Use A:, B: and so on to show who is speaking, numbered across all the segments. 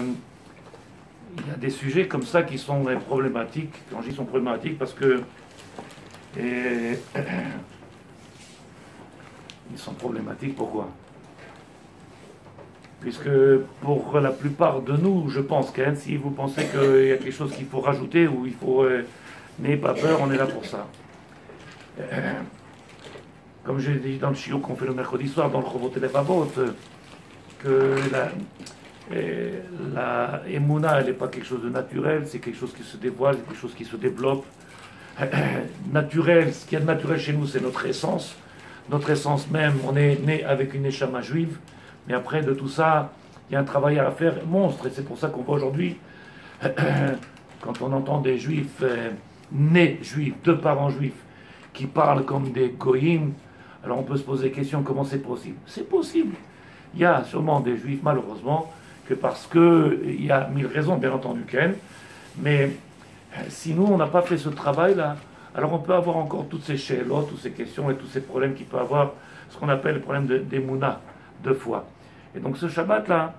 A: il y a des sujets comme ça qui sont problématiques. Quand je dis sont problématiques, parce que ils sont problématiques, pourquoi? Puisque pour la plupart de nous, je pense qu'un, si vous pensez qu'il y a quelque chose qu'il faut rajouter ou il faut... n'ayez pas peur, on est là pour ça. Comme je l'ai dit dans le chiot qu'on fait le mercredi soir, dans le Chovot et les Favot, que la Emouna, elle n'est pas quelque chose de naturel, c'est quelque chose qui se dévoile, c'est quelque chose qui se développe. Naturel, ce qu'il y a de naturel chez nous, c'est notre essence. Notre essence même, on est né avec une neshama juive, mais après de tout ça, il y a un travail à faire monstre, et c'est pour ça qu'on voit aujourd'hui, quand on entend des juifs nés juifs, de parents juifs, qui parlent comme des goïms, alors on peut se poser la question, comment c'est possible? C'est possible. Il y a sûrement des juifs, malheureusement, que parce qu'il y a mille raisons, bien entendu, Ken, mais si nous, on n'a pas fait ce travail-là, alors on peut avoir encore toutes ces chélots, toutes ces questions et tous ces problèmes qu'il peut avoir, ce qu'on appelle le problème d'émouna, de foi. Et donc ce Shabbat-là,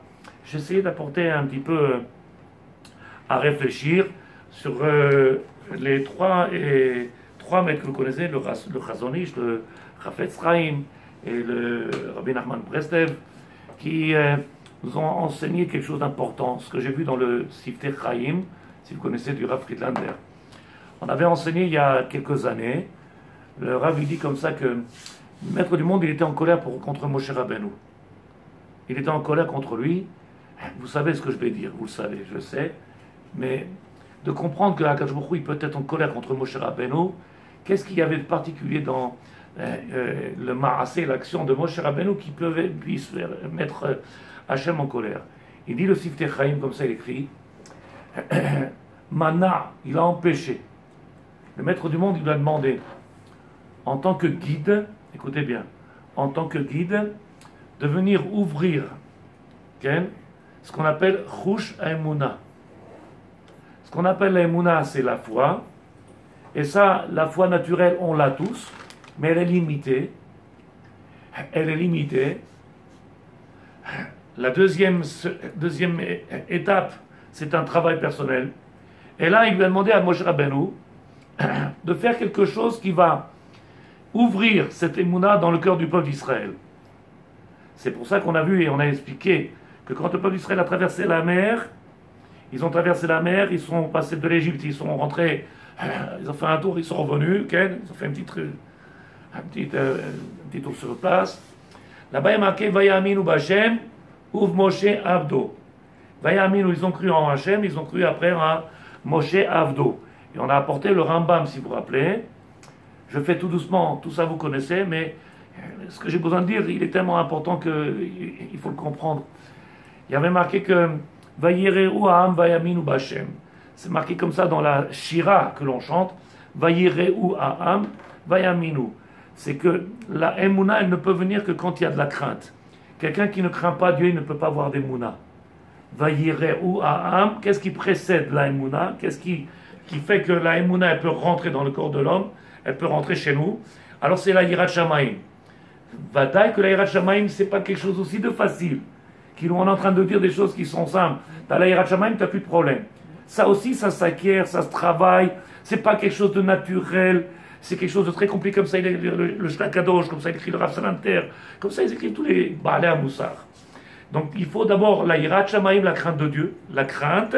A: j'ai essayé d'apporter un petit peu à réfléchir sur les trois maîtres que vous connaissez, le Chazon Ish, le Chafetz Chaim et le Rabbi Nachman Breslev, qui nous ont enseigné quelque chose d'important, ce que j'ai vu dans le Siftei Chaim, si vous connaissez du Rav Friedlander. On avait enseigné il y a quelques années, le Rav il dit comme ça que le maître du monde, il était en colère contre Moshe Rabbeinu. Il était en colère contre lui. Vous savez ce que je vais dire, vous le savez, je le sais, mais de comprendre que Akadosh Baruch Hu, il peut être en colère contre Moshe Rabbeinu, qu'est-ce qu'il y avait de particulier dans le Maasé, l'action de Moshe Rabbeinu qui puisse mettre Hachem en colère? Il dit le Siftei Chaim, comme ça il écrit, Mana, il a empêché. Le maître du monde, il lui a demandé, en tant que guide, écoutez bien, en tant que guide, de venir ouvrir ce qu'on appelle Chush Haemuna. Ce qu'on appelle la Emouna, c'est la foi. Et ça, la foi naturelle, on l'a tous, mais elle est limitée. Elle est limitée. La deuxième étape, c'est un travail personnel. Et là, il lui a demandé à Moshe Rabbeinu de faire quelque chose qui va ouvrir cette émouna dans le cœur du peuple d'Israël. C'est pour ça qu'on a vu et on a expliqué que quand le peuple d'Israël a traversé la mer, ils ont traversé la mer, ils sont passés de l'Égypte, ils sont rentrés, ils ont fait un tour, ils sont revenus, ils ont fait un petit tour sur place. Là-bas, il y a marqué Vayaminu B'Hashem, Uv Moshe Avdo. Vayaminu, ils ont cru en Hachem, ils ont cru après en Moshe Avdo. Et on a apporté le Rambam, si vous vous rappelez. Je fais tout doucement, tout ça vous connaissez, mais ce que j'ai besoin de dire, il est tellement important qu'il faut le comprendre. Il y avait marqué que Vayireu Ha'am Vayaminu B'Hashem. C'est marqué comme ça dans la Shira que l'on chante. Vayireu Ha'am Vayaminu. C'est que la Emouna, elle ne peut venir que quand il y a de la crainte. Quelqu'un qui ne craint pas Dieu, il ne peut pas avoir d'Emouna. Vayireu Ha'am, qu'est-ce qui précède la Emouna? Qu'est-ce qui fait que la Emouna, elle peut rentrer dans le corps de l'homme? Elle peut rentrer chez nous. Alors c'est la Yirat Shamayim. Vadaï que la Yirat Shamayim, c'est pas quelque chose aussi de facile. On est en train de dire des choses qui sont simples. T'as la Yirat Shamayim, t'as plus de problème. Ça aussi, ça s'acquiert, ça se travaille. C'est pas quelque chose de naturel. C'est quelque chose de très compliqué. Comme ça, il écrit le Shlakadosh, comme ça, il écrit le Rav Salanter. Comme ça, ils écrivent tous les Baalei HaMussar. Donc, il faut d'abord la Yirat Shamayim, la crainte de Dieu, la crainte.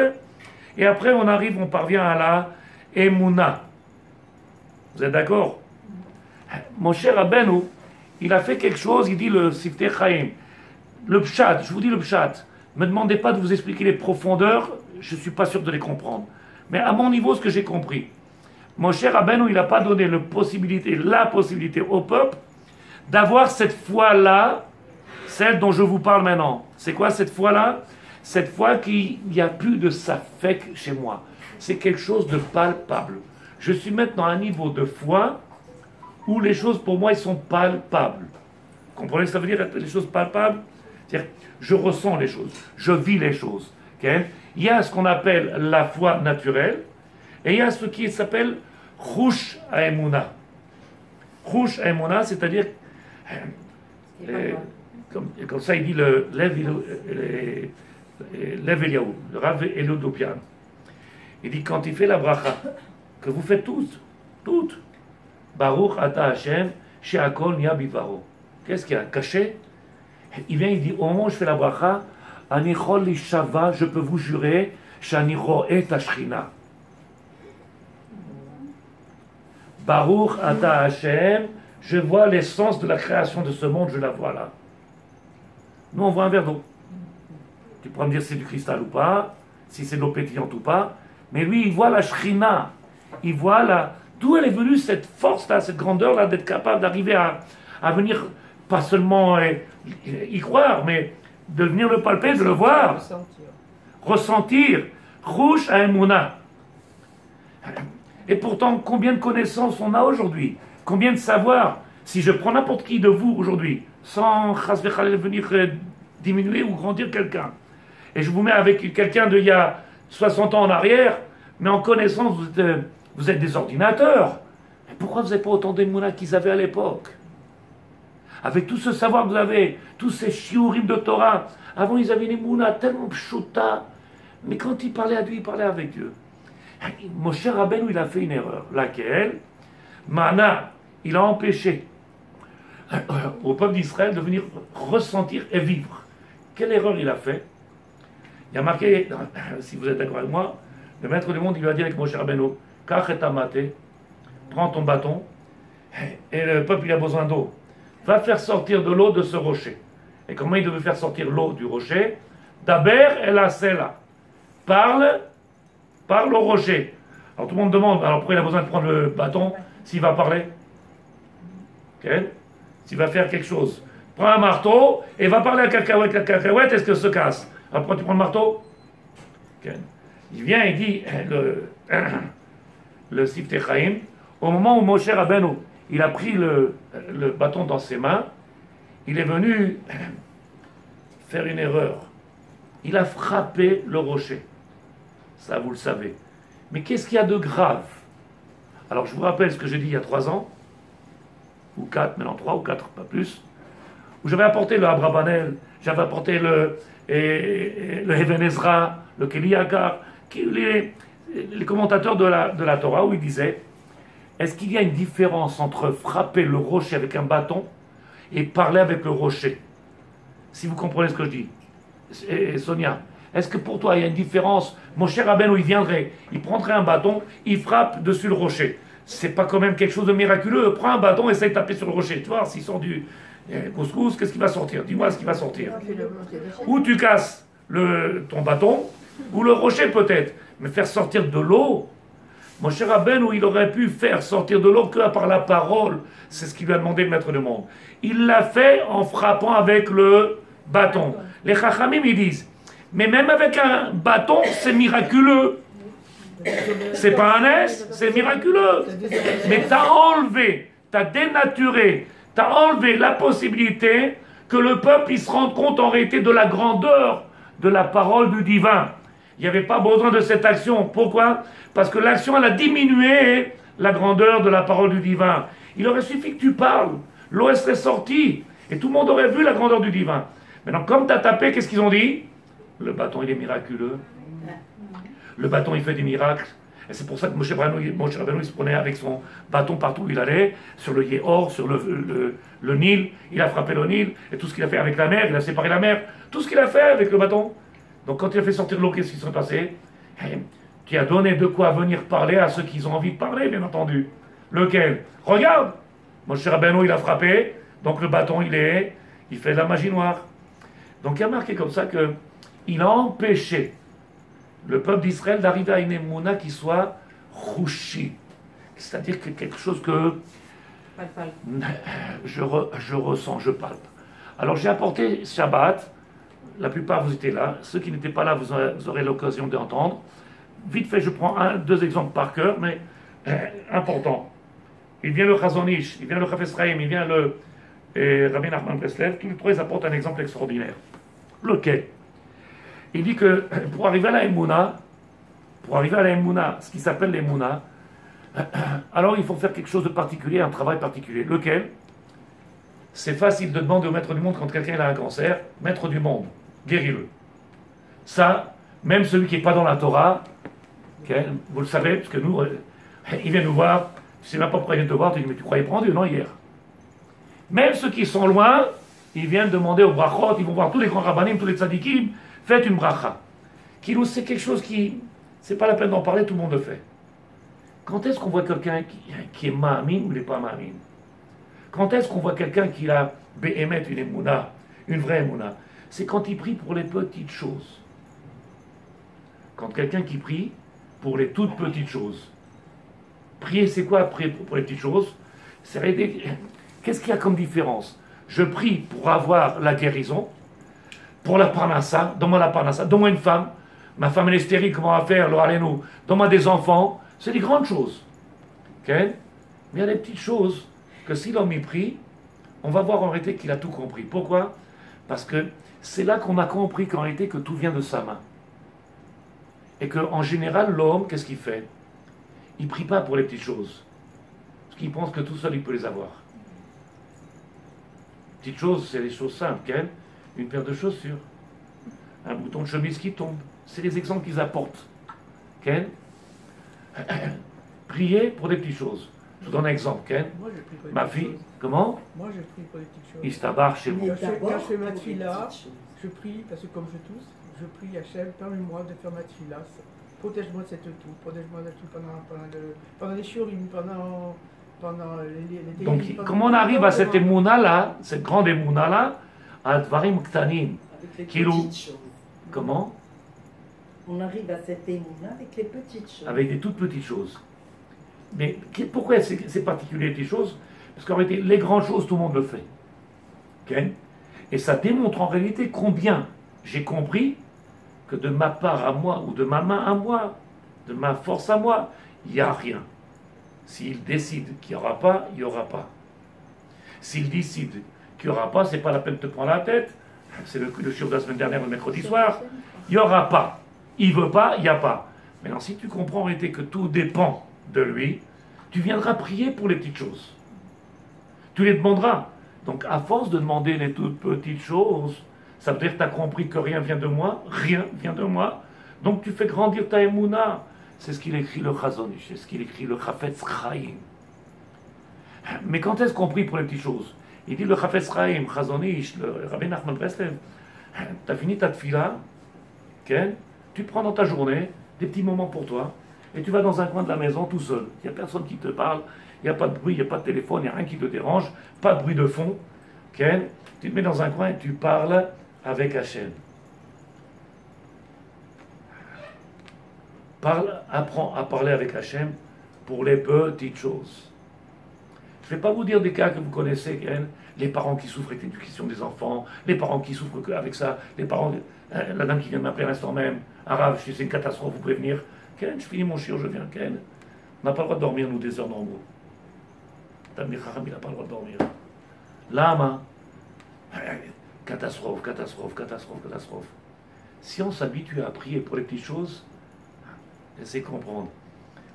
A: Et après, on parvient à la Emouna. Vous êtes d'accord? Moshe Rabbeinu, il a fait quelque chose, il dit le Siftei Chaim. Le Pshat, je vous dis le Pshat. Ne me demandez pas de vous expliquer les profondeurs, je ne suis pas sûr de les comprendre. Mais à mon niveau, ce que j'ai compris, Moshe Rabbeinu, il n'a pas donné la possibilité au peuple d'avoir cette foi-là, celle dont je vous parle maintenant. C'est quoi cette foi-là? Cette foi qu'il n'y a plus de safek chez moi. C'est quelque chose de palpable. Je suis maintenant à un niveau de foi où les choses pour moi, elles sont palpables. Vous comprenez ce que ça veut dire, les choses palpables? C'est-à-dire, je ressens les choses, je vis les choses. Okay? Il y a ce qu'on appelle la foi naturelle, et il y a ce qui s'appelle Chush Haemuna. Chush Haemuna, c'est-à-dire, comme ça il dit le Lev Eliaou, le Rav Elodopian. Il dit quand il fait la bracha, que vous faites toutes, Baruch Ata Hashem, She'akol Nia Bidvaro. Qu'est-ce qu'il y a caché? Il vient, il dit au moment où je fais la bracha, Anichol Lishava, je peux vous jurer, Shani Ro'et Ashchina. Baruch Ata Hashem, je vois l'essence de la création de ce monde, je la vois là. Nous on voit un verre d'eau. Tu pourras me dire si c'est du cristal ou pas, si c'est de l'eau pétillante ou pas, mais lui il voit la Shrina, il voit d'où elle est venue cette force-là, cette grandeur-là, d'être capable d'arriver à venir, pas seulement y croire, mais de venir le palper, de le voir, ressentir, Rouche à Emouna. Et pourtant, combien de connaissances on a aujourd'hui? Combien de savoir? Si je prends n'importe qui de vous aujourd'hui, sans venir diminuer ou grandir quelqu'un, et je vous mets avec quelqu'un d'il y a 60 ans en arrière, mais en connaissance, vous êtes des ordinateurs. Mais pourquoi vous n'avez pas autant d'émouna qu'ils avaient à l'époque? Avec tout ce savoir que vous avez, tous ces shiurim de Torah, avant ils avaient une émouna tellement pshuta, mais quand ils parlaient à Dieu, ils parlaient avec Dieu. Moshe Rabbeinu, il a fait une erreur. Laquelle? Mana, il a empêché au peuple d'Israël de venir ressentir et vivre. Quelle erreur il a fait? Il y a marqué, si vous êtes d'accord avec moi, le maître du monde, il lui a dit avec Moshe Rabbeinu, Kach et amate, prends ton bâton, et le peuple il a besoin d'eau. Va faire sortir de l'eau de ce rocher. Et comment il devait faire sortir l'eau du rocher? Daber el asela. Parle au rocher. Alors tout le monde demande, alors pourquoi il a besoin de prendre le bâton s'il va parler? Okay. S'il va faire quelque chose. Prends un marteau et va parler à cacahuète. La cacahuète, est-ce que se casse? Alors pourquoi tu prends le marteau? Okay. Il vient et dit, le Siftei Chaim, au moment où Moshe Rabbeinu, il a pris le bâton dans ses mains, il est venu faire une erreur. Il a frappé le rocher. Ça, vous le savez. Mais qu'est-ce qu'il y a de grave? Alors, je vous rappelle ce que j'ai dit il y a 3 ans, ou 4, maintenant 3 ou 4, pas plus, où j'avais apporté le Abrabanel, j'avais apporté le Even Ezra, le Keli Agar, les commentateurs de la Torah, où ils disaient, est-ce qu'il y a une différence entre frapper le rocher avec un bâton et parler avec le rocher? Si vous comprenez ce que je dis. Et Sonia, est-ce que pour toi il y a une différence? Mon cher Rabbeinu, il viendrait, il prendrait un bâton, il frappe dessus le rocher. C'est pas quand même quelque chose de miraculeux. Prends un bâton, essaye de taper sur le rocher. Tu vois, s'il sort du couscous, qu'est-ce qui va sortir? Dis-moi ce qui va sortir. Ou tu casses ton bâton, ou le rocher peut-être. Mais faire sortir de l'eau, mon cher Rabbeinu, il aurait pu faire sortir de l'eau que par la parole. C'est ce qu'il lui a demandé le maître du monde. Il l'a fait en frappant avec le bâton. Les Chachamim, ils disent, mais même avec un bâton, c'est miraculeux. C'est pas un S, c'est miraculeux. Mais tu as enlevé, tu as dénaturé, tu as enlevé la possibilité que le peuple il se rende compte en réalité de la grandeur de la parole du divin. Il n'y avait pas besoin de cette action. Pourquoi? Parce que l'action, elle a diminué la grandeur de la parole du divin. Il aurait suffi que tu parles, l'eau serait sortie, et tout le monde aurait vu la grandeur du divin. Maintenant, comme tu as tapé, qu'est-ce qu'ils ont dit? Le bâton, il est miraculeux. Le bâton, il fait des miracles. Et c'est pour ça que Moshe Rabbeinu, il se prenait avec son bâton partout où il allait, sur le Yéhor, sur le Nil. Il a frappé le Nil, et tout ce qu'il a fait avec la mer, il a séparé la mer. Tout ce qu'il a fait avec le bâton. Donc quand il a fait sortir l'eau, qu'est-ce qui s'est passé? Tu as donné de quoi venir parler à ceux qui ont envie de parler, bien entendu. Lequel? Regarde, Moshe Rabbeinu, il a frappé, donc le bâton, il fait de la magie noire. Donc il y a marqué comme ça qu'il a empêché le peuple d'Israël d'arriver à une émouna qui soit rouchi. C'est-à-dire que quelque chose que je ressens, je palpe. Alors j'ai apporté Shabbat, la plupart vous étiez là, ceux qui n'étaient pas là, vous aurez l'occasion d'entendre. Vite fait, je prends 2 exemples par cœur, mais important. Il vient le Chazon Ish, il vient le Chafetz Chaim, il vient le Rabbi Nachman Breslev, tous les 3 ils apportent un exemple extraordinaire. Lequel? Il dit que pour arriver à la Emouna, ce qui s'appelle l'Emouna, alors il faut faire quelque chose de particulier, un travail particulier. Lequel? C'est facile de demander au maître du monde quand quelqu'un a un cancer, maître du monde, guéris-le. Ça, même celui qui n'est pas dans la Torah, vous le savez, parce que nous, il vient nous voir, je ne sais même pas pourquoi il vient te voir, tu dis, mais tu croyais prendre Dieu, non, hier. Même ceux qui sont loin, ils viennent demander au brachot, ils vont voir tous les grands rabbanim, tous les tzadikim, faites une bracha. Qui c'est quelque chose qui, c'est pas la peine d'en parler, tout le monde le fait. Quand est-ce qu'on voit quelqu'un qui est ma'amin ou il n'est pas ma'amin? Quand est-ce qu'on voit quelqu'un qui a béhémet, une émouna, une vraie émouna? C'est quand il prie pour les petites choses. Quand quelqu'un qui prie pour les toutes petites choses. Prier, c'est quoi prier pour les petites choses? Qu'est-ce qu'il y a comme différence? Je prie pour avoir la guérison, pour la parnassa, donne-moi la parnassa, donne-moi une femme, ma femme elle est stérile, comment on va faire, allez-nous, donne-moi des enfants, c'est des grandes choses. Okay? Mais il y a des petites choses que si l'homme y prie, on va voir en réalité qu'il a tout compris. Pourquoi? Parce que c'est là qu'on a compris qu'en réalité que tout vient de sa main. Et qu'en général, l'homme, qu'est-ce qu'il fait? Il ne prie pas pour les petites choses. Parce qu'il pense que tout seul, il peut les avoir. Petites choses, c'est des choses simples. Okay? Une paire de chaussures, un bouton de chemise qui tombe. C'est les exemples qu'ils apportent. Okay? Prier pour des petites choses. Je vous donne un exemple. Okay?
B: Moi, je prie pour les
A: ma
B: petites
A: fille,
B: choses.
A: comment?
B: Moi, je prie pour les petites choses.
A: Istabar chez vous.
B: Quand je fais ma tefila, je prie, parce que comme je tousse, je prie Hachem, permets-moi de faire ma tefila. Protège-moi de cette toux, protège-moi de tout pendant les shurim, pendant les
A: Donc,
B: pendant
A: comment on arrive à cette émouna-là, cette grande émouna-là, à Dvarim Ktanim?
C: Avec les petites choses.
A: Comment?
C: On arrive à cette émouna avec les petites choses.
A: Avec des toutes petites choses. Mais pourquoi c'est particulier les petites choses? Parce qu'en réalité, les grandes choses, tout le monde le fait. Okay? Et ça démontre en réalité combien j'ai compris que de ma part à moi, ou de ma main à moi, de ma force à moi, il n'y a rien. S'il décide qu'il n'y aura pas, il n'y aura pas. S'il décide qu'il n'y aura pas, c'est pas la peine de te prendre la tête. C'est le shiur de la semaine dernière, le mercredi soir. Il n'y aura pas. Il ne veut pas, il n'y a pas. Maintenant, si tu comprends en réalité que tout dépend de lui, tu viendras prier pour les petites choses. Tu les demanderas. Donc, à force de demander les toutes petites choses, ça veut dire que tu as compris que rien vient de moi, rien vient de moi. Donc, tu fais grandir ta émouna. C'est ce qu'il écrit le Chazon Ish, c'est ce qu'il écrit le Chafetz Chaim. Mais quand est-ce qu'on prie pour les petites choses? Il dit le Chafetz Chaim, Chazon Ish, le Rabbi Nachman Breslev, tu as fini ta tefila, okay? Tu prends dans ta journée des petits moments pour toi, et tu vas dans un coin de la maison tout seul. Il n'y a personne qui te parle, il n'y a pas de bruit, il n'y a pas de téléphone, il n'y a rien qui te dérange, pas de bruit de fond. Okay? Tu te mets dans un coin et tu parles avec Hachem. Apprends à parler avec Hachem pour les petites choses. Je ne vais pas vous dire des cas que vous connaissez, les parents qui souffrent avec l'éducation des enfants, les parents qui souffrent avec ça, les parents, la dame qui vient de m'appeler à l'instant même, Arabe, c'est une catastrophe, vous pouvez venir. Je finis mon chir, je viens. On n'a pas le droit de dormir, nous, des heures normaux. Tamir Chacham, il n'a pas le droit de dormir. Lama, catastrophe, catastrophe, catastrophe, catastrophe. Si on s'habitue à prier pour les petites choses, laissez comprendre.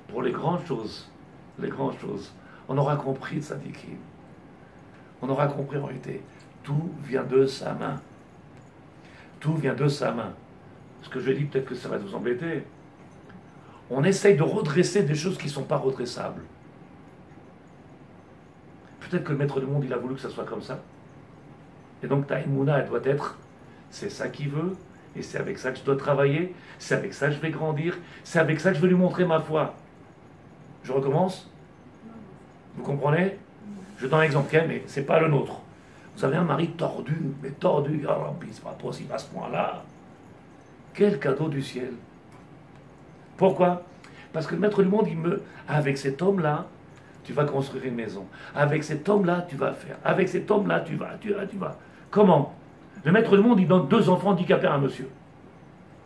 A: Pour les grandes choses, on aura compris Tzadikim. On aura compris en réalité. Tout vient de sa main. Tout vient de sa main. Ce que je dis, peut-être que ça va vous embêter. On essaye de redresser des choses qui ne sont pas redressables. Peut-être que le maître du monde, il a voulu que ça soit comme ça. Et donc ta émouna, elle doit être, c'est ça qu'il veut, et c'est avec ça que je dois travailler, c'est avec ça que je vais grandir, c'est avec ça que je vais lui montrer ma foi. Je recommence? Vous comprenez? Je donne un exemple, mais ce n'est pas le nôtre. Vous avez un mari tordu, mais tordu, alors c'est pas possible à ce point-là. Quel cadeau du ciel! Pourquoi? Parce que le maître du monde, avec cet homme-là, tu vas construire une maison. Avec cet homme-là, tu vas faire. Avec cet homme-là, tu vas. Comment? Le maître du monde, il donne 2 enfants handicapés à un monsieur.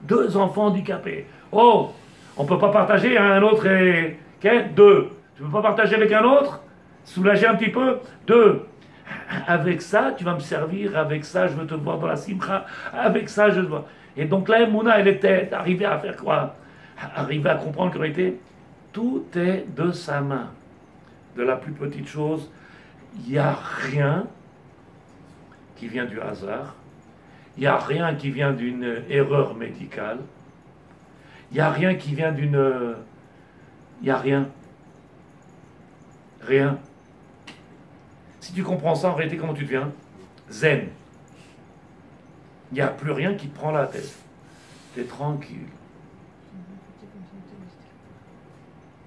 A: 2 enfants handicapés. Oh, on ne peut pas partager un autre et... 2. Tu ne peux pas partager avec un autre? Soulager un petit peu? 2. Avec ça, tu vas me servir. Avec ça, je veux te voir dans la simcha. Avec ça, je dois... Et donc là, Mouna, elle était arrivée à faire quoi? Arriver à comprendre qu'en réalité, tout est de sa main. De la plus petite chose, il n'y a rien qui vient du hasard. Il n'y a rien qui vient d'une erreur médicale. Il n'y a rien qui vient d'une... Il n'y a rien. Rien. Si tu comprends ça, en réalité, comment tu deviens? Zen. Il n'y a plus rien qui te prend la tête. Tu es tranquille.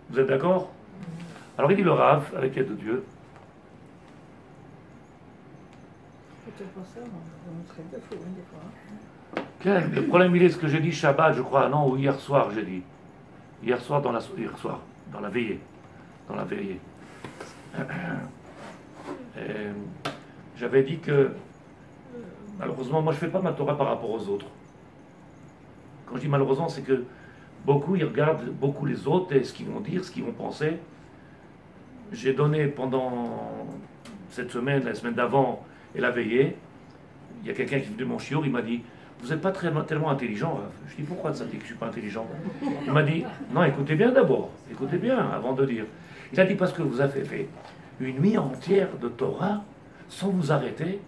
A: Vous êtes d'accord? Alors il dit le Rav, avec l'aide de Dieu. Le problème, il est ce que j'ai dit Shabbat, je crois, non, ou hier soir, j'ai dit. Hier soir, dans la veillée. Dans la veillée. J'avais dit que, malheureusement, moi je ne fais pas ma Torah par rapport aux autres. Quand je dis malheureusement, c'est que beaucoup, ils regardent beaucoup les autres et ce qu'ils vont dire, ce qu'ils vont penser. J'ai donné pendant cette semaine, la semaine d'avant et la veillée, il y a quelqu'un qui est venu de mon chiour, il m'a dit « Vous n'êtes pas tellement intelligent. » Je dis « Pourquoi ça dit que je ne suis pas intelligent ?» Il m'a dit « Non, écoutez bien d'abord, écoutez bien avant de dire. » Il a dit « Parce que vous avez fait une nuit entière de Torah sans vous arrêter. »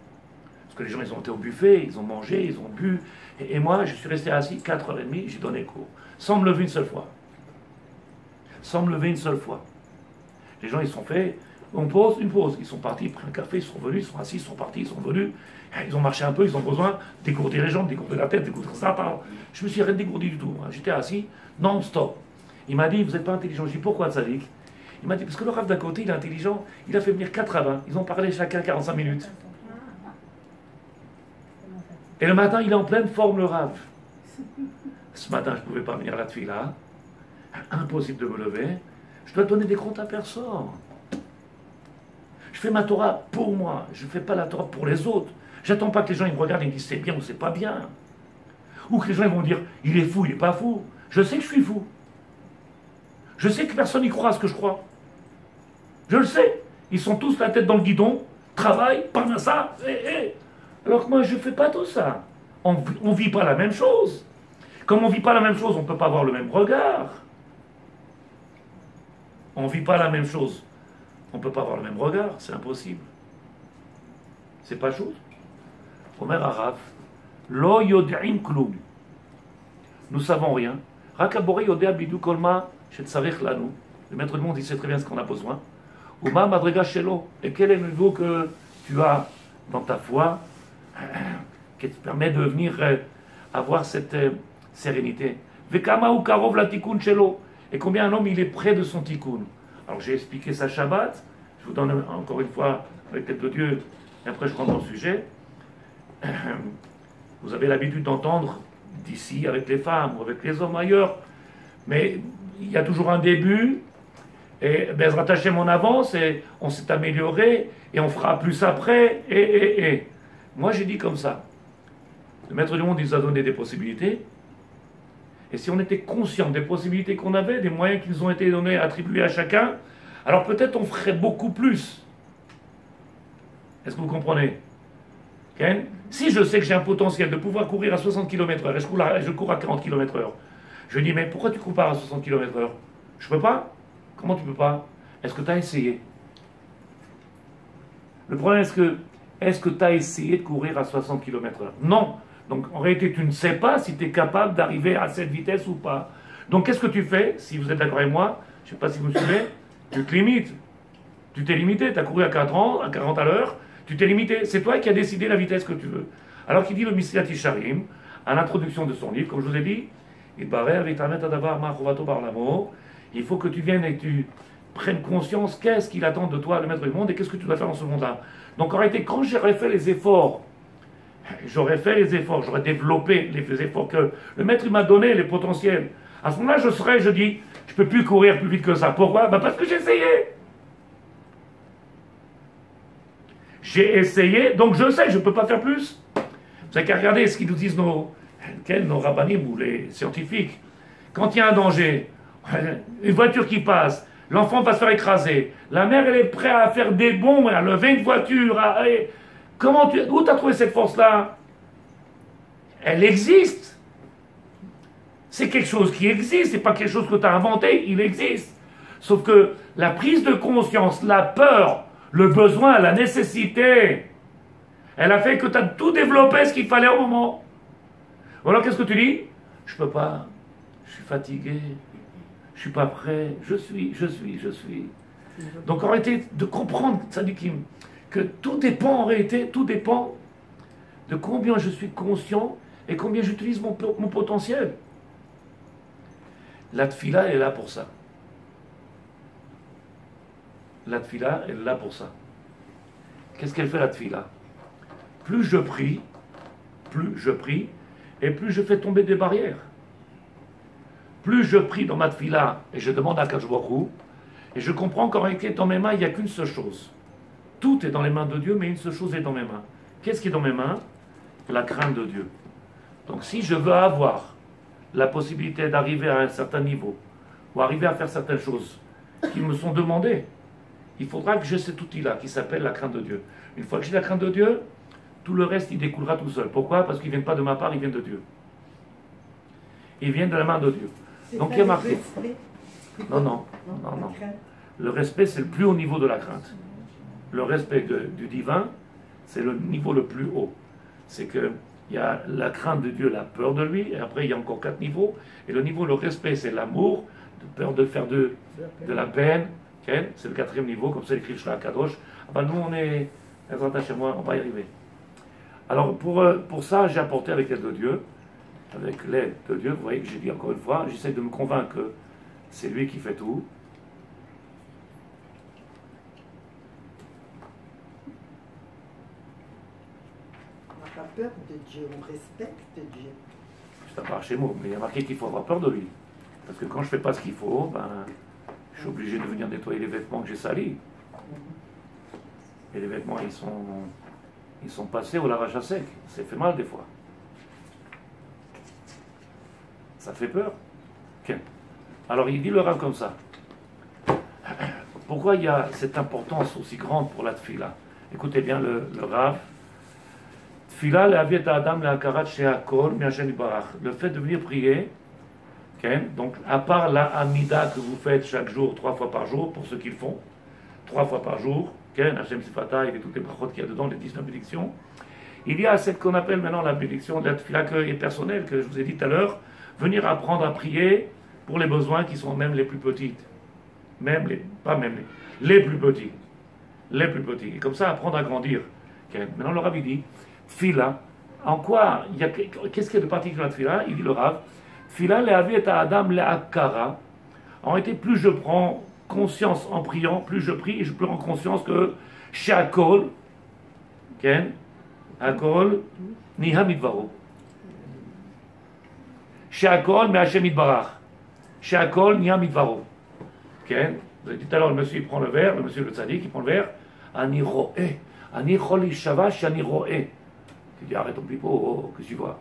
A: Parce que les gens, ils ont été au buffet, ils ont mangé, ils ont bu. Et moi, je suis resté assis 4h30, j'ai donné cours. Sans me lever une seule fois. Sans me lever une seule fois. Les gens, ils sont faits, on pose, une pause. Ils sont partis, ils prennent un café, ils sont venus, ils sont assis, ils sont partis, ils sont venus. Ils ont marché un peu, ils ont besoin d'égourdir les jambes, d'égourdir la tête, d'égourdir ça. Je me suis rien dégourdi du tout. J'étais assis, non-stop. Il m'a dit, vous n'êtes pas intelligent. Je dis, pourquoi, Tzadik? Il m'a dit, parce que le Rav d'à côté, il est intelligent. Il a fait venir 4 rabbins. Ils ont parlé chacun 45 minutes. Et le matin, il est en pleine forme, le Rav. Ce matin, je ne pouvais pas venir à la tefila. Impossible de me lever. Je dois donner des comptes à personne. Je fais ma Torah pour moi. Je ne fais pas la Torah pour les autres. J'attends pas que les gens ils me regardent et me disent c'est bien ou c'est pas bien. Ou que les gens ils vont dire il est fou, il n'est pas fou. Je sais que je suis fou. Je sais que personne n'y croit à ce que je crois. Je le sais. Ils sont tous la tête dans le guidon, travaillent, parnassa, alors que moi je ne fais pas tout ça. On ne vit pas la même chose. Comme on ne vit pas la même chose, on ne peut pas avoir le même regard. On ne vit pas la même chose. On ne peut pas avoir le même regard, c'est impossible. C'est pas chose. Omer Arav, Lo yod'in klum. Nous savons rien. Rakabori yodea bidou kolma shetzarech lanu. Le maître du monde, il sait très bien ce qu'on a besoin. Uma madrega shelo. Et quel est le niveau que tu as dans ta foi qui te permet de venir avoir cette sérénité. Vekama ou karov la tikkun shelo. Et combien un homme il est près de son tikkun. Alors j'ai expliqué ça Shabbat. Je vous donne encore une fois avec l'aide de Dieu. Et après je rentre dans le sujet. Vous avez l'habitude d'entendre d'ici avec les femmes ou avec les hommes ailleurs. Mais il y a toujours un début. Et Bezrat Hashem on avance et on s'est amélioré et on fera plus après. Et. Moi j'ai dit comme ça. Le maître du monde il nous a donné des possibilités. Et si on était conscient des possibilités qu'on avait, des moyens qui nous ont été donnés, attribués à chacun, alors peut-être on ferait beaucoup plus. Est-ce que vous comprenez? Okay? Si je sais que j'ai un potentiel de pouvoir courir à 60 km/h et je cours à 40 km/h, je dis mais pourquoi tu cours pas à 60 km/h? Je peux pas? Comment tu peux pas? Est-ce que tu as essayé? Le problème est-ce que tu as essayé de courir à 60 km/h? Non. Donc en réalité tu ne sais pas si tu es capable d'arriver à cette vitesse ou pas. Donc qu'est-ce que tu fais? Si vous êtes d'accord avec moi, je ne sais pas si vous me suivez, tu te limites. Tu t'es limité, tu as couru à 40 à l'heure, tu t'es limité. C'est toi qui as décidé la vitesse que tu veux. Alors qu'il dit le Misilat Yesharim, à l'introduction de son livre, comme je vous ai dit, il faut que tu viennes et que tu prennes conscience qu'est-ce qu'il attend de toi, le maître du monde, et qu'est-ce que tu dois faire dans ce monde-là. Donc en réalité, quand j'aurais fait les efforts, j'aurais développé les efforts que le maître m'a donné, les potentiels. À ce moment-là, je dis, je ne peux plus courir plus vite que ça. Pourquoi? Parce que j'ai essayé. J'ai essayé, donc je sais, je ne peux pas faire plus. Vous n'avez qu'à regarder ce qu'ils nous disent nos rabbinim ou les scientifiques. Quand il y a un danger, une voiture qui passe, l'enfant va se faire écraser, la mère elle est prête à faire des bombes, à lever une voiture, où tu as trouvé cette force-là? Elle existe. C'est quelque chose qui existe, c'est pas quelque chose que tu as inventé, il existe. Sauf que la prise de conscience, la peur, le besoin, la nécessité, Elle a fait que tu as tout développé ce qu'il fallait au moment. Alors qu'est-ce que tu dis? Je peux pas, je suis fatigué, je suis pas prêt, je suis. Donc en réalité, de comprendre, Tzadikim, que tout dépend en réalité, tout dépend de combien je suis conscient et combien j'utilise mon potentiel. La tfila, elle est là pour ça. La tfila, elle est là pour ça. Qu'est-ce qu'elle fait la tfila? Plus je prie, et plus je fais tomber des barrières. Plus je prie dans ma tfila, et je demande à Akadosh Baruch Hu, et je comprends qu'en réalité, dans mes mains, il n'y a qu'une seule chose. Tout est dans les mains de Dieu, mais une seule chose est dans mes mains. Qu'est-ce qui est dans mes mains? La crainte de Dieu. Donc si je veux avoir la possibilité d'arriver à un certain niveau, ou arriver à faire certaines choses qui me sont demandées, il faudra que j'ai cet outil-là qui s'appelle la crainte de Dieu. Une fois que j'ai la crainte de Dieu, tout le reste, il découlera tout seul. Pourquoi? Parce qu'ils ne viennent pas de ma part, ils viennent de Dieu. Ils viennent de la main de Dieu. Donc il y a marqué. Non. Le respect, c'est le plus haut niveau de la crainte. Le respect du divin, c'est le niveau le plus haut. C'est que il y a la crainte de Dieu, la peur de lui, et après il y a encore 4 niveaux. Et le niveau, le respect, c'est l'amour, de peur de faire de la peine. Okay? C'est le 4e niveau, comme ça écrit Shla Kadosh. Ben, nous, on est, chez moi, on va y arriver. Alors pour ça, j'ai apporté avec l'aide de Dieu, vous voyez que j'ai dit encore une fois, j'essaie de me convaincre que c'est lui qui fait tout.
C: On n'a pas peur de Dieu, on respecte Dieu.
A: C'est à part chez moi, mais il y a marqué qu'il faut avoir peur de lui. Parce que quand je ne fais pas ce qu'il faut, ben, je suis obligé de venir nettoyer les vêtements que j'ai salis. Et les vêtements, ils sont passés au lavage à sec. Ça fait mal des fois. Ça fait peur. Okay. Alors il dit le Rav comme ça. Pourquoi il y a cette importance aussi grande pour la tfila? Écoutez bien le Rav. Tfila le'aviet ha'adam le'akarat she'akol mi'Hashem yitbarach. Le fait de venir prier, okay, donc à part la amida que vous faites chaque jour, 3 fois par jour, pour ceux qui le font, 3 fois par jour, okay, Hashem Sifata, et toutes les brachot qu'il y a dedans, les 19 bénédictions, il y a celle qu'on appelle maintenant la bénédiction de la tfila qui est personnelle, que je vous ai dit tout à l'heure, venir apprendre à prier pour les besoins qui sont même les plus petites. Les plus petits. Les plus petits. Et comme ça, apprendre à grandir. Okay. Maintenant, le Rav, il dit, tfila, en quoi, qu'est-ce qu'il y a de particulier à tfila? Il dit le Rav, tfila le'aviet ha'adam le'akara. En réalité, plus je prends conscience en priant, plus je prie, et je prends conscience que she'akol, ken, akol, niha midvaro. She'akol me'Hashem yitbarach. She'akol niha midvaro. Okay. Vous avez dit tout à l'heure, le monsieur il prend le verre, le monsieur le tzaddik, il prend le verre. Ani ro'eh. Ani chol ishava shani ro'eh. Tu dis, arrête ton pipeau, que tu vois.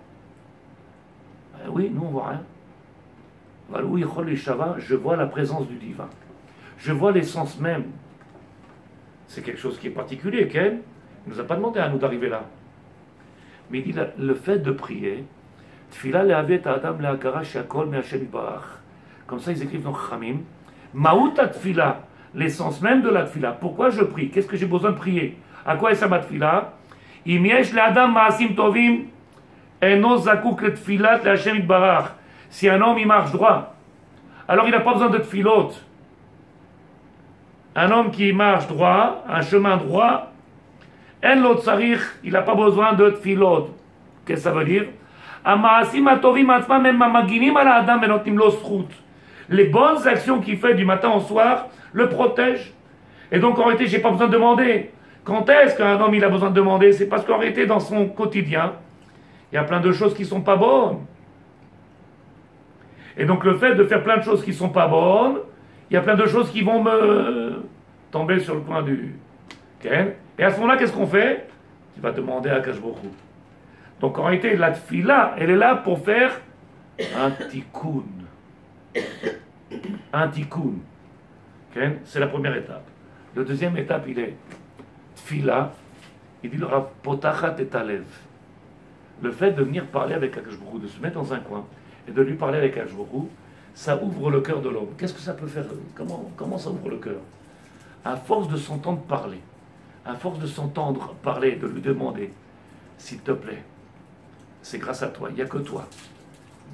A: Oui, nous on voit rien. Oui, chol ishava, je vois la présence du divin. Je vois l'essence même. C'est quelque chose qui est particulier, Ken. Il ne nous a pas demandé à nous d'arriver là. Mais il dit, le fait de prier, tfila le'avet ha'adam le'akara she'akol me'Hashem yitbarach. Comme ça, ils écrivent dans Chamim. Maouta tfila, l'essence même de la tfila. Pourquoi je prie? Qu'est-ce que j'ai besoin de prier? À quoi est ça ma tfila? Im yesh le'adam ma'asim tovim, eno zakouk le tfilat le'Hashem yitbarach. Si un homme il marche droit, alors il n'a pas besoin de tfilot. Un homme qui marche droit, un chemin droit, en lo tsarich, il n'a pas besoin de tfilot. Qu'est-ce que ça veut dire? Ama'asim atovim atzmam em mamaginim ala adam venotim lo zchut. Les bonnes actions qu'il fait du matin au soir le protègent. Et donc en réalité, je n'ai pas besoin de demander. Quand est-ce qu'un homme il a besoin de demander? C'est parce qu'en réalité, dans son quotidien, il y a plein de choses qui ne sont pas bonnes. Et donc le fait de faire plein de choses qui ne sont pas bonnes, il y a plein de choses qui vont me tomber sur le coin du... Okay. Et à ce moment-là, qu'est-ce qu'on fait? Tu vas demander à Akadosh Baruch Hu. Donc en réalité, la tfila, elle est là pour faire un tikkun. Un tikkun. Okay. C'est la première étape. La deuxième étape, il est tfila. Il dit le Rav potachat et alev. Le fait de venir parler avec Akadosh Baruch Hu, de se mettre dans un coin et de lui parler avec Akadosh Baruch Hu, ça ouvre le cœur de l'homme. Qu'est-ce que ça peut faire? Comment ça ouvre le cœur? À force de s'entendre parler, à force de s'entendre parler, de lui demander, s'il te plaît, c'est grâce à toi, il n'y a que toi,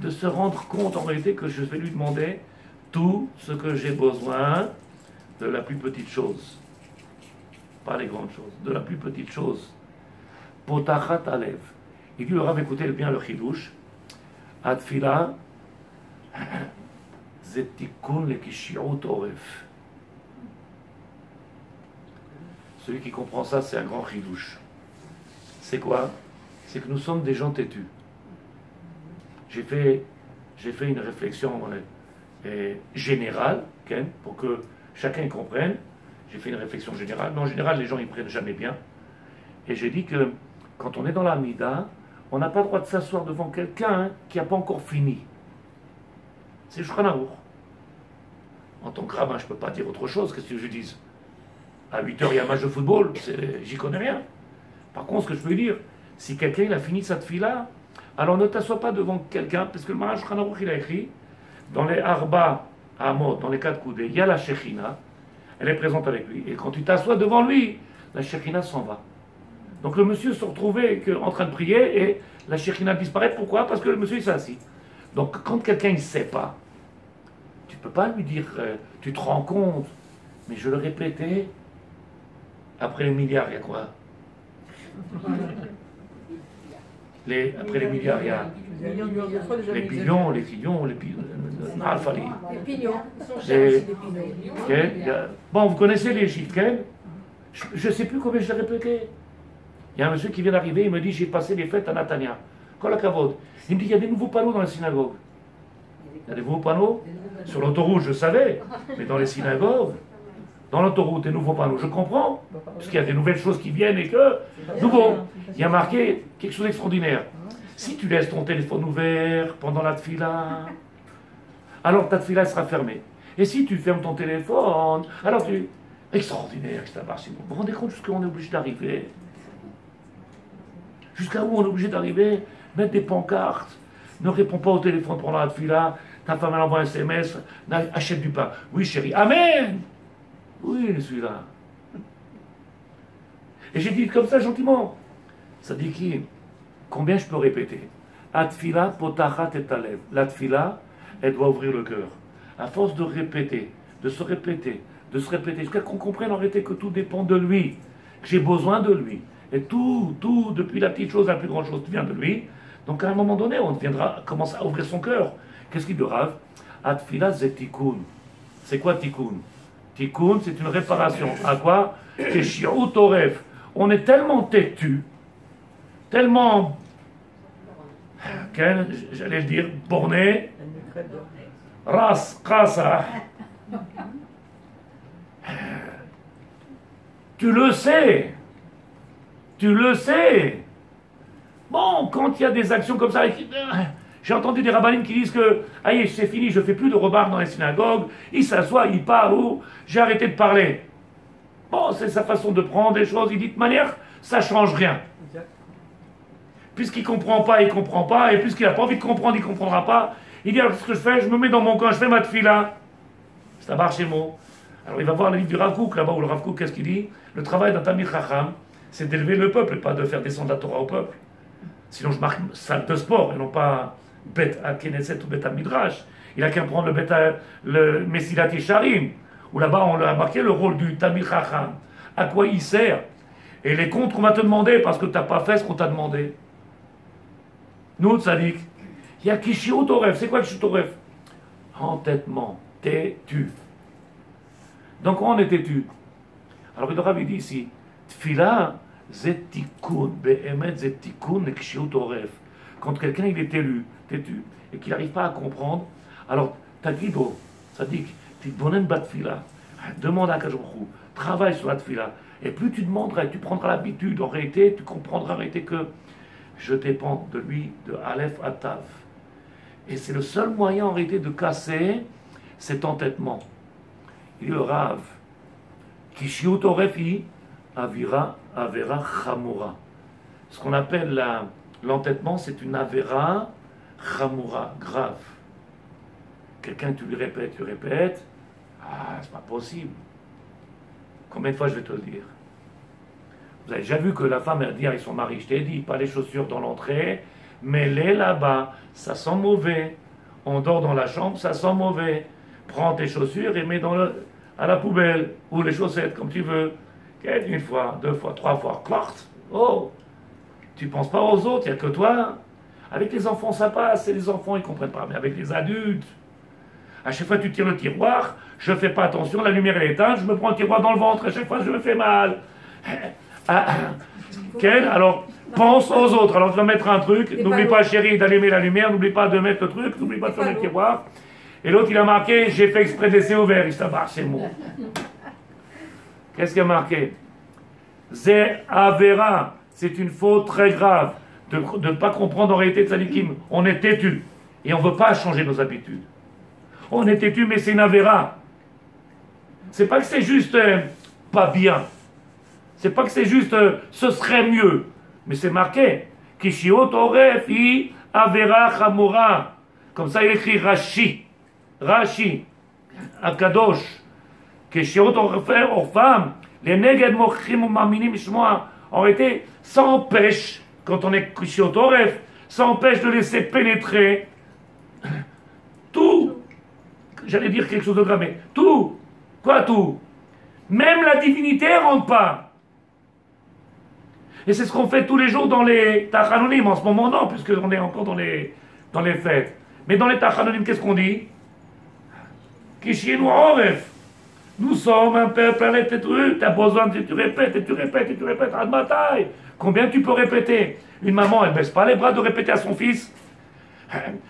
A: de se rendre compte en réalité que je vais lui demander tout ce que j'ai besoin de la plus petite chose. Pas les grandes choses, de la plus petite chose. Potachat alev. Il dit le Rav, écoutez bien le chidouche. Atfila, zetikun lekishiut oref. Celui qui comprend ça, c'est un grand chidouche. C'est quoi? C'est que nous sommes des gens têtus. J'ai fait une réflexion générale, Ken, pour que chacun comprenne. J'ai fait une réflexion générale. Mais en général, les gens ils prennent jamais bien. Et j'ai dit que quand on est dans la Mida, on n'a pas le droit de s'asseoir devant quelqu'un qui n'a pas encore fini. C'est le Shulchan Aruch. En tant que rabbin, je ne peux pas dire autre chose. Qu'est-ce que je dise? À 8h, il y a un match de football. J'y connais rien. Par contre, ce que je peux dire, si quelqu'un il a fini sa tefila, alors ne t'assois pas devant quelqu'un, parce que le Maharal Shulchan Aruch, il a écrit, dans les Arba Amot, dans les 4 coudées, il y a la Shechina, elle est présente avec lui. Et quand tu t'assois devant lui, la Shechina s'en va. Donc le monsieur se retrouvait en train de prier et la Shechina disparaît. Pourquoi? Parce que le monsieur il s'est assis. Donc quand quelqu'un ne sait pas, tu ne peux pas lui dire tu te rends compte, mais je le répétais, après les milliards, il y a quoi? Après les milliards, il y a les pignons, les pignons, les pignons,
D: les pignons, ils sont chers aussi, les pignons.
A: Bon, vous connaissez les Juifs, je ne sais plus combien je l'ai répété. Il y a un monsieur qui vient d'arriver, il me dit j'ai passé les fêtes à Natania. Kol hakavod. Il me dit il y a des nouveaux panneaux dans la synagogue. Il y a des nouveaux panneaux. Sur l'autoroute, je savais, mais dans les synagogues, dans l'autoroute, des nouveaux panneaux, je comprends. Parce qu'il y a des nouvelles choses qui viennent et que. Nouveau. Il y a marqué quelque chose d'extraordinaire. Si tu laisses ton téléphone ouvert pendant la tefila, alors ta tefila sera fermée. Et si tu fermes ton téléphone, alors tu. Extraordinaire, etc. Vous vous rendez compte jusqu'à où on est obligé d'arriver? Jusqu'à où on est obligé d'arriver? Mettre des pancartes. Ne réponds pas au téléphone pendant la tefila. Ta femme elle envoie un SMS. Achète du pain. Oui chérie. Amen. Oui, je suis là. Et j'ai dit comme ça gentiment. Ça dit qui? Combien je peux répéter? Atfila potachat et alev. La tefila, elle doit ouvrir le cœur. À force de répéter, de se répéter, jusqu'à qu'on comprenne en réalité que tout dépend de lui. Que j'ai besoin de lui. Et tout, depuis la petite chose à la plus grande chose, vient de lui. Donc à un moment donné, on commence à ouvrir son cœur. Qu'est-ce qu'il dit Rav? Atfila zet tikkun. C'est quoi tikkun? Tikkun, c'est une réparation. À quoi? Keshiut oref. On est tellement têtu, tellement, j'allais le dire, borné, ras, krasa. Tu le sais. Tu le sais. Bon, quand il y a des actions comme ça, j'ai entendu des rabbinines qui disent que aïe, c'est fini, je ne fais plus de remarques dans les synagogues, il s'assoit, il parle, ou j'ai arrêté de parler. Bon, c'est sa façon de prendre des choses, il dit de manière, ça ne change rien. Puisqu'il ne comprend pas, il ne comprend pas, et puisqu'il n'a pas envie de comprendre, il ne comprendra pas. Il dit alors ce que je fais, je me mets dans mon coin, je fais ma tefila. C'est un bar chez moi. Alors il va voir le livre du Rav Kook, là-bas où le Rav Kook, qu'est-ce qu'il dit? Le travail d'un Talmid Chacham, c'est d'élever le peuple, et pas de faire descendre la Torah au peuple. Sinon je marque salle de sport, et non pas bête à Knesset ou bête à Midrash. Il a qu'à prendre le Mesilat Yesharim, où là-bas on a marqué le rôle du Talmid Chacham. À quoi il sert? Et les comptes qu'on va te demander parce que tu n'as pas fait ce qu'on t'a demandé. Nous, Tzadik, il y a Kishiut Oref. C'est quoi Kishiut Oref? Entêtement, têtu. Donc on est têtu. Alors le Rav dit ici, Tfila, zet tikkun, be'emet zet tikkun, Kishiut Oref. Quand quelqu'un il est têtu, et qu'il n'arrive pas à comprendre, alors Tagido, Tzadik, Tidbonen bat tfila, demande à Kadosh Baruch Hu, travaille sur la tfila. Et plus tu demanderas, tu prendras l'habitude, en réalité, tu comprendras en réalité que je dépends de lui, de Aleph à Tav. Et c'est le seul moyen en réalité de casser cet entêtement. Il dit le Rav, Kishiut Orefi, Avira, Avera, Chamura. Ce qu'on appelle l'entêtement, c'est une Avera, Chamura, grave. Quelqu'un, tu lui répètes, ah, c'est pas possible. Combien de fois je vais te le dire? Vous avez déjà vu que la femme a dit avec son mari, je t'ai dit, pas les chaussures dans l'entrée, mais les là-bas, ça sent mauvais. On dort dans la chambre, ça sent mauvais. Prends tes chaussures et mets à la poubelle, ou les chaussettes, comme tu veux. Une fois, 2 fois, 3 fois, clart. Oh, tu penses pas aux autres, il n'y a que toi. Avec les enfants, ça passe, et les enfants, ils comprennent pas. Mais avec les adultes, à chaque fois que tu tires le tiroir, je fais pas attention, la lumière est éteinte, je me prends le tiroir dans le ventre, à chaque fois je me fais mal. Quel? Alors, pense aux autres. Alors, je vais mettre un truc. N'oublie pas, chérie, d'allumer la lumière. N'oublie pas de mettre le truc. N'oublie pas de fermer le tiroir. Et l'autre, il a marqué, j'ai fait exprès de laisser ouvert. Il s'abat, c'est moi. Qu'est-ce qu'il a marqué? Zé Avera. C'est une faute très grave de ne pas comprendre en réalité de Tzadikim. On est têtu. Et on ne veut pas changer nos habitudes. On est têtu, mais c'est une Avera. C'est pas que c'est juste pas bien. C'est pas que c'est juste ce serait mieux. Mais c'est marqué. Kishiot oref i avera chamura. Comme ça il écrit Rashi. Rashi. Akadosh. Kishiot orfam. Les neged mochim ou maminim shmoa. En réalité, ça empêche, quand on est Kishiot oref, ça empêche de laisser pénétrer tout. J'allais dire quelque chose de grave, mais tout. Quoi tout? Même la divinité ne rentre pas. Et c'est ce qu'on fait tous les jours dans les Tachanonim. En ce moment, non, puisqu'on est encore dans les fêtes. Mais dans les Tachanonim, qu'est-ce qu'on dit? Kishienu Oref. Nous sommes un peuple à la tête. Tu as besoin de. Tu répètes, et tu répètes, et tu répètes. Admatai. Combien tu peux répéter? Une maman, elle ne baisse pas les bras de répéter à son fils.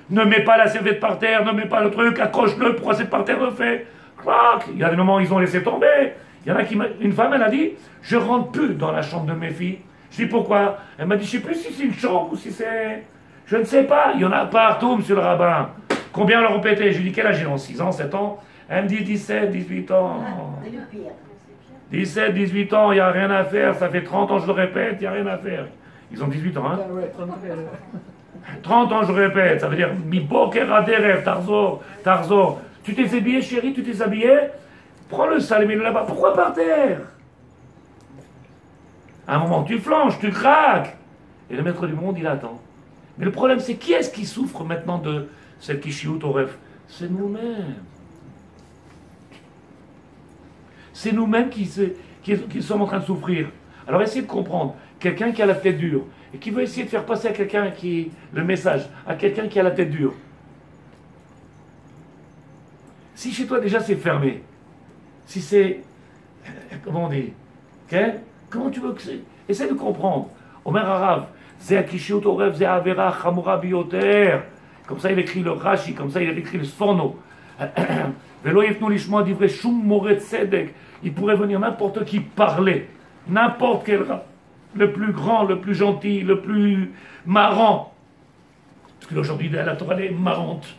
A: Ne mets pas la serviette par terre, ne mets pas le truc, accroche-le, pourquoi c'est par terre, le fait. Clac. Il y a des moments où ils ont laissé tomber. Il y en a qui une femme, elle a dit, je rentre plus dans la chambre de mes filles. Je dis pourquoi? Elle m'a dit, je ne sais plus si c'est une chambre ou si c'est... Je ne sais pas, il y en a partout, monsieur le rabbin. Combien leur ont pété? Je lui dis, quel âge ils ont? 6 ans, 7 ans? Elle me dit 17, 18 ans. 17, 18 ans, il n'y a rien à faire, ça fait 30 ans, je le répète, il n'y a rien à faire. Ils ont 18 ans, hein? 30 ans, je répète, ça veut dire, mi boker aderev, Tarzo. Tu t'es habillé, chérie, tu t'es habillé? Prends le sale et mets-le là-bas. Pourquoi par terre? À un moment, tu flanches, tu craques. Et le maître du monde, il attend. Mais le problème, c'est qui est-ce qui souffre maintenant de cette kishiut au rêve? C'est nous-mêmes. C'est nous-mêmes qui sommes en train de souffrir. Alors essayez de comprendre. Quelqu'un qui a la tête dure et qui veut essayer de faire passer à quelqu'un le message, à quelqu'un qui a la tête dure. Si chez toi déjà c'est fermé, si c'est... Comment on dit? Okay? Comment tu veux que c'est? Essaie de comprendre. Omer Harav, Zé Akishiut Orev, Zé Avera, Chamura Bioter. Comme ça il écrit le Rashi, comme ça il écrit le Sforno. Velo Yefnu Lishmoa Divrei Shum Moret Tzedek. Il pourrait venir n'importe qui parler. N'importe quel rab. Le plus grand, le plus gentil, le plus marrant. Parce qu'aujourd'hui la Torah est marrante.